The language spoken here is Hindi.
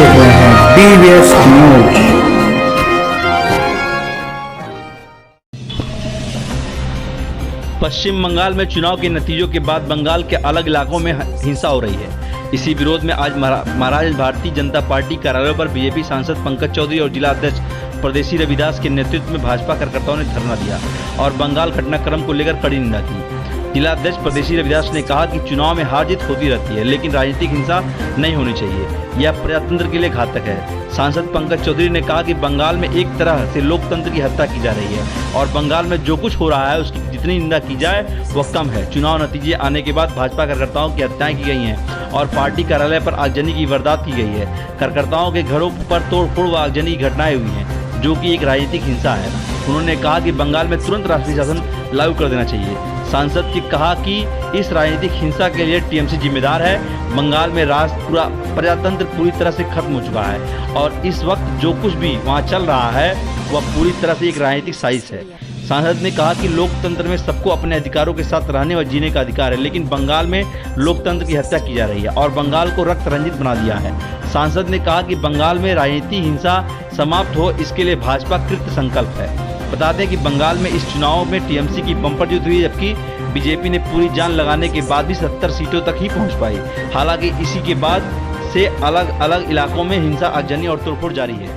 देख रहे हैं DVS न्यूज। पश्चिम बंगाल में चुनाव के नतीजों के बाद बंगाल के अलग इलाकों में हिंसा हो रही है। इसी विरोध में आज महाराष्ट्र भारतीय जनता पार्टी कार्यालय पर बीजेपी सांसद पंकज चौधरी और जिला अध्यक्ष प्रदेशी रविदास के नेतृत्व में भाजपा कार्यकर्ताओं ने धरना दिया और बंगाल घटनाक्रम को लेकर कड़ी निंदा की। जिला अध्यक्ष प्रदेशी रविदास ने कहा कि चुनाव में हार जीत होती रहती है, लेकिन राजनीतिक हिंसा नहीं होनी चाहिए, यह प्रजातंत्र के लिए घातक है। सांसद पंकज चौधरी ने कहा कि बंगाल में एक तरह से लोकतंत्र की हत्या की जा रही है और बंगाल में जो कुछ हो रहा है उसकी जितनी निंदा की जाए वह कम है। चुनाव नतीजे आने के बाद भाजपा कार्यकर्ताओं की हत्याएं की गई हैं और पार्टी कार्यालय पर आगजनी की वारदात की गई है। कार्यकर्ताओं के घरों पर तोड़फोड़ व आगजनी की घटनाएं हुई हैं, जो कि एक राजनीतिक हिंसा है। उन्होंने कहा कि बंगाल में तुरंत राष्ट्रीय शासन लागू कर देना चाहिए। सांसद ने कहा कि इस राजनीतिक हिंसा के लिए टीएमसी जिम्मेदार है। बंगाल में पूरा प्रजातंत्र पूरी तरह से खत्म हो चुका है और इस वक्त जो कुछ भी वहां चल रहा है वह पूरी तरह से एक राजनीतिक साजिश है। सांसद ने कहा कि लोकतंत्र में सबको अपने अधिकारों के साथ रहने व जीने का अधिकार है, लेकिन बंगाल में लोकतंत्र की हत्या की जा रही है और बंगाल को रक्त रंजित बना दिया है। सांसद ने कहा कि बंगाल में राजनीतिक हिंसा समाप्त हो, इसके लिए भाजपा कृत संकल्प है। बता दें कि बंगाल में इस चुनाव में टीएमसी की बम्पर जीत हुई, जबकि बीजेपी ने पूरी जान लगाने के बाद भी 70 सीटों तक ही पहुंच पाई। हालांकि इसी के बाद से अलग अलग इलाकों में हिंसा, आगजनी और तोड़फोड़ जारी है।